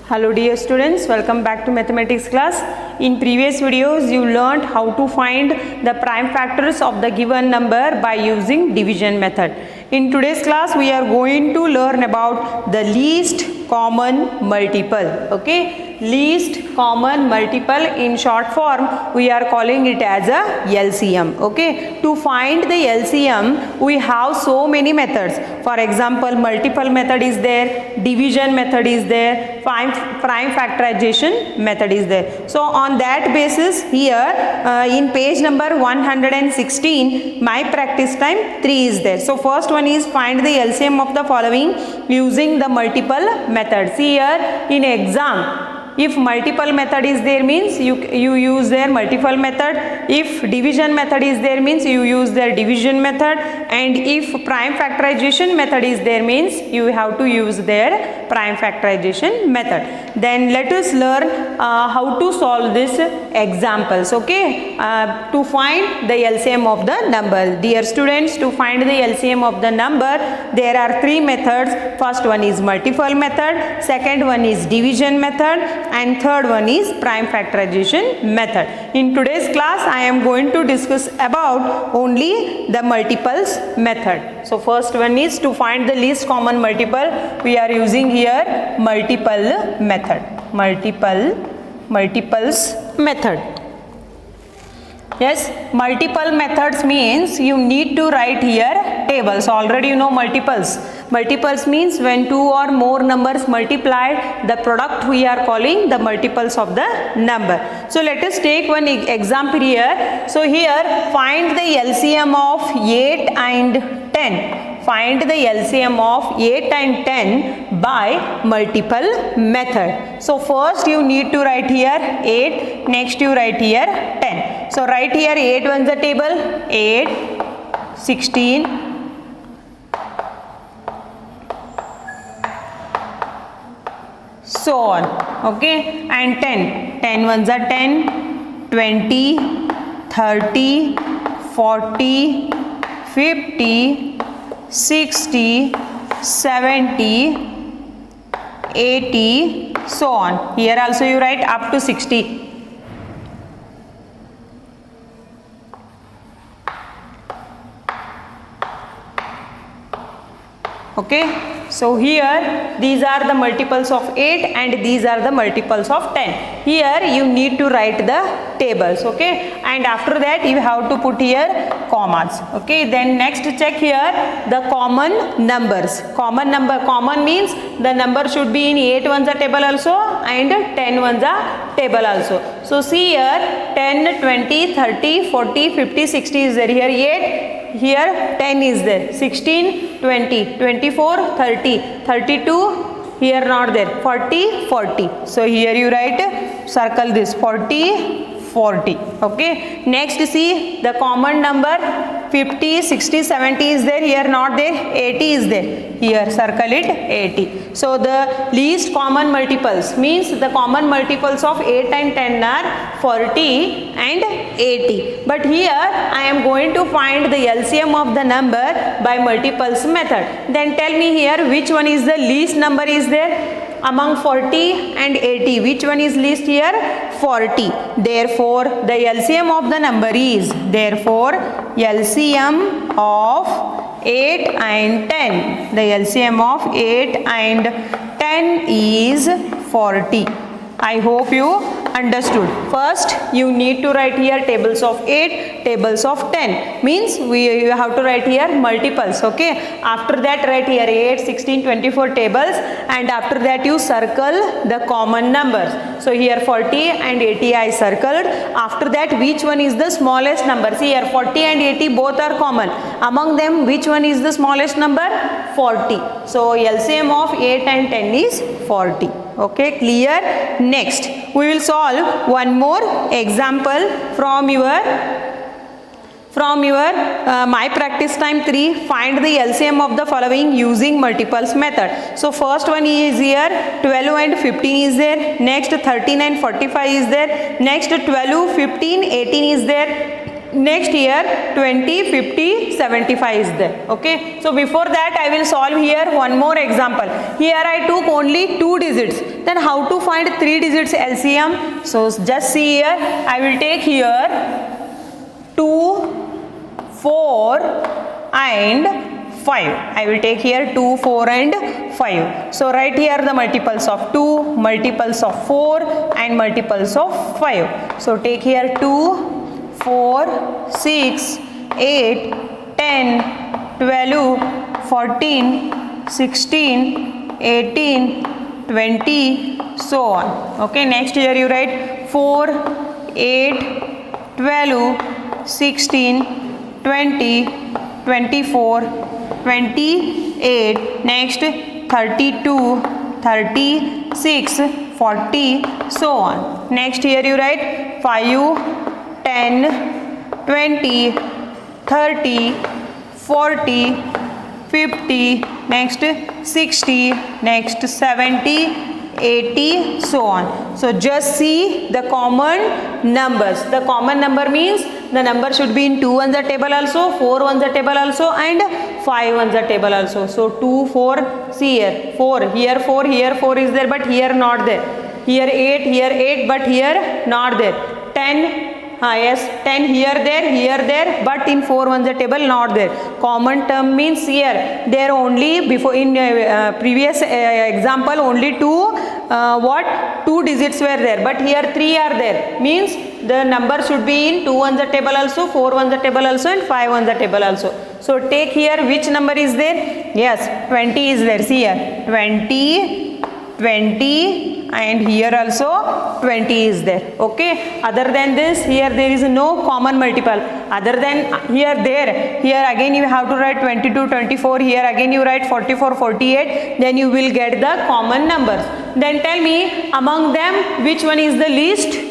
Hello dear students, welcome back to mathematics class. In previous videos you learned how to find the prime factors of the given number by using division method. In today's class we are going to learn about the least common multiple. Okay, least common multiple, in short form we are calling it as a LCM. Okay, to find the LCM we have so many methods. For example, multiple method is there, division method is there, prime factorization method is there. So on that basis here in page number 116 my practice time 3 is there. So first one is find the LCM of the following using the multiple method. See here in exam, if multiple method is there means you use their multiple method, if division method is there means you use their division method, and if prime factorization method is there means you have to use their prime factorization method. Then let us learn how to solve this examples. Okay, to find the LCM of the number. Dear students, to find the LCM of the number there are 3 methods. First one is multiple method, second one is division method, and third one is prime factorization method. In today's class I am going to discuss about only the multiples method. So first one is to find the least common multiple. We are using here multiple method, multiples method. Yes, multiple methods means you need to write here tables. Already you know multiples. Multiples means when 2 or more numbers multiplied, the product we are calling the multiples of the number. So let us take one example here. So here find the LCM of 8 and 10. Find the LCM of 8 and 10 by multiple method. So first you need to write here 8, next you write here 10. So write here 8 ones the table, 8, 16, so on. Okay, and 10 ones are 10, 20, 30, 40, 50, 60, 70, 80, so on. Here also you write up to 60. Okay, so here these are the multiples of 8 and these are the multiples of 10. Here you need to write the tables. Okay, and after that you have to put here commas. Okay, then next check here the common numbers. Common means the number should be in 8 ones a table also and 10 ones a table also. So see here 10, 20, 30, 40, 50, 60 is there. Here 8. Here 10 is there, 16, 20, 24, 30, 32, here not there, 40, 40. So here you write, circle this 40, 40. Okay, next see the common number 50, 60, 70 is there, here not there, 80 is there, here circle it 80. So the least common multiples means the common multiples of 8 and 10 are 40 and 80. But here I am going to find the LCM of the number by multiples method. Then tell me here which one is the least number is there among 40 and 80. Which one is least here? 40. Therefore the LCM of the number is, therefore LCM of 8 and 10. The LCM of 8 and 10 is 40. I hope you understood. First you need to write here tables of 8, tables of 10. Means you have to write here multiples. Okay, after that write here 8, 16, 24 tables, and after that you circle the common numbers. So here 40 and 80 I circled. After that which one is the smallest number? See here 40 and 80 both are common. Among them which one is the smallest number? 40. So LCM of 8 and 10 is 40. Okay, clear? Next we will solve one more example from your my practice time 3. Find the LCM of the following using multiples method. So first one is here 12 and 15 is there, next 13 and 45 is there, next 12, 15, 18 is there, next here 20, 50, 75 is there. Okay, so before that I will solve here one more example. Here I took only 2 digits, then how to find 3 digits LCM? So just see here, I will take here 2, 4 and 5. I will take here 2, 4 and 5. So write here the multiples of 2, multiples of 4 and multiples of 5. So take here 2, 4, 6, 8, 10, 12, 14, 16, 18, 20, so on. Okay, next here you write 4, 8, 12, 16, 20, 24, 28, next 32, 36, 40, so on. Next here you write 5, 10, 20, 30, 40, 50, next 60, next 70, 80, so on. So just see the common numbers. The common number means the number should be in 2 on the table also, 4 on the table also and 5 on the table also. So 2, 4, see here 4, here 4, here 4 is there but here not there. Here 8 but here not there. 10, yes, 10 here there but in 4 on the table not there. Common term means here there only before in previous example only 2 digits were there but here 3 are there, means the number should be in 2 on the table also, 4 on the table also and 5 on the table also. So take here which number is there? Yes, 20 is there. See here 20, 20 and here also 20 is there. Okay, other than this here there is no common multiple. Other than here again you have to write 22, 24, here again you write 44, 48, then you will get the common numbers. Then tell me among them which one is the least?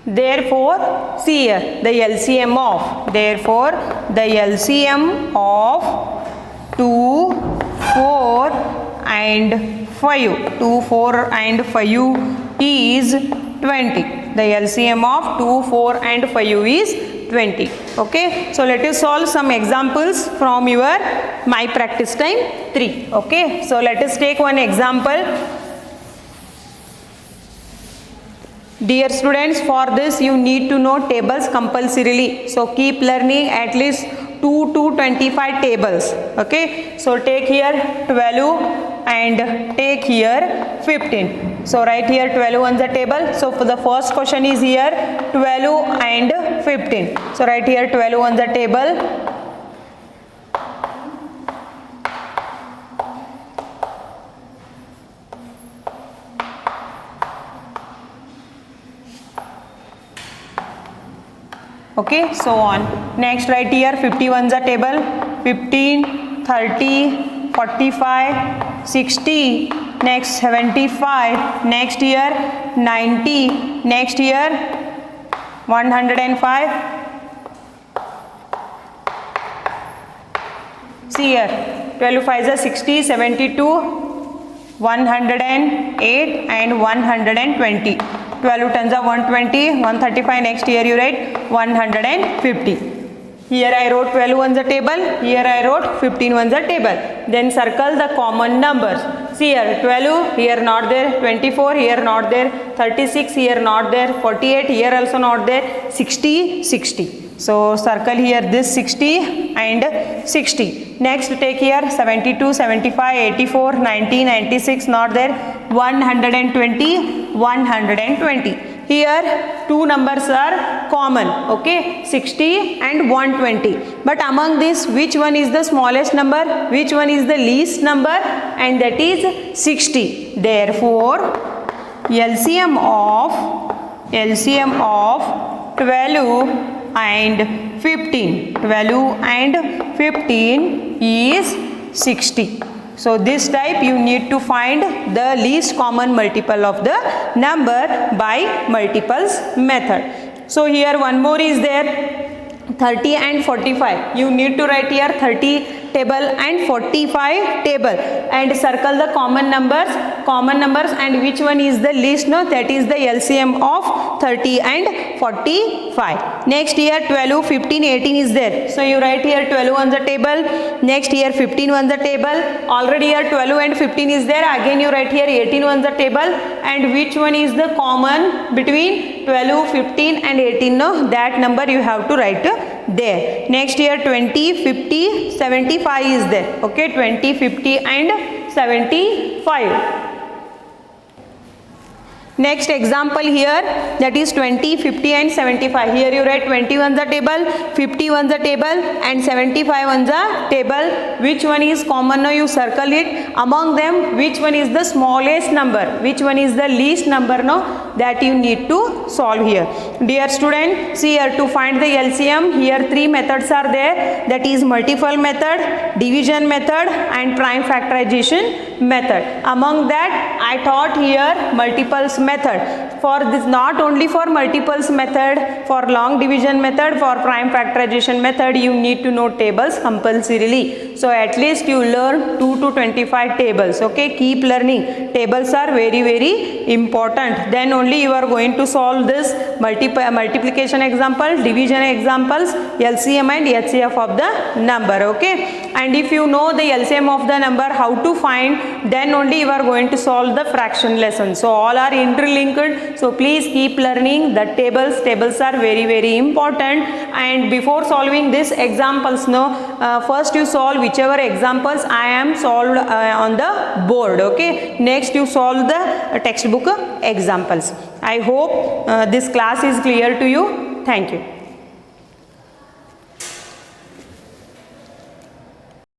Therefore, see here the LCM of, therefore the LCM of 2, 4 and 5, 2, 4 and 5 is 20. The LCM of 2, 4 and 5 is 20. Okay, so let us solve some examples from your My Practice Time 3. Okay, so let us take one example. Dear students, for this you need to know tables compulsorily. So keep learning at least 2 to 25 tables. Okay, so take here 12 and take here 15. So write here 12 on the table. So for the first question is here 12 and 15. So write here 12 on the table. Okay, so on. Next write here 51 the table, 15, 30, 45, 60, next 75, next year 90, next year 105. See here 12 5 is 60, 72, 108 and 120. 12 tens are 120, 135, next here you write 150. Here I wrote 12 on the table, here I wrote 15 on the table. Then circle the common numbers. See here 12, here not there, 24, here not there, 36, here not there, 48, here also not there, 60, 60. So circle here this 60 and 60. Next take here 72, 75, 84, 90, 96 not there, 120, 120. Here two numbers are common, okay, 60 and 120. But among this which one is the smallest number, which one is the least number, and that is 60. Therefore LCM of 12 and 15, 12 and 15 is 60. So this type you need to find the least common multiple of the number by multiples method. So here one more is there, 30 and 45. You need to write here 30 table and 45 table, and circle the common numbers and which one is the least, no, that is the LCM of 30 and 45. Next here 12, 15, 18 is there, so you write here 12 on the table, next here 15 on the table, already here 12 and 15 is there, again you write here 18 on the table, and which one is the common between 12, 15 and 18, no, that number you have to write there. Next here 20, 50, 75 is there, okay, 20, 50 and 75. Next example here, that is 20, 50 and 75. Here you write 20 on the table, 50 on the table and 75 on the table. Which one is common? Now you circle it. Among them, which one is the smallest number? Which one is the least number? Now that you need to solve here. Dear student, see here, to find the LCM, here three methods are there. That is multiple method, division method and prime factorization method. Among that, I taught here multiples method. For this, not only for multiples method, for long division method, for prime factorization method, you need to know tables compulsorily. So at least you learn 2 to 25 tables. Okay, keep learning. Tables are very, very important. Then only you are going to solve this multiplication example, division examples, LCM and HCF of the number. Okay, and if you know the LCM of the number, how to find, then only you are going to solve the fraction lesson. So all are interlinked, so please keep learning the tables are very, very important. And before solving these examples, first you solve whichever examples I am solved on the board. Okay, next you solve the textbook examples. I hope this class is clear to you. Thank you.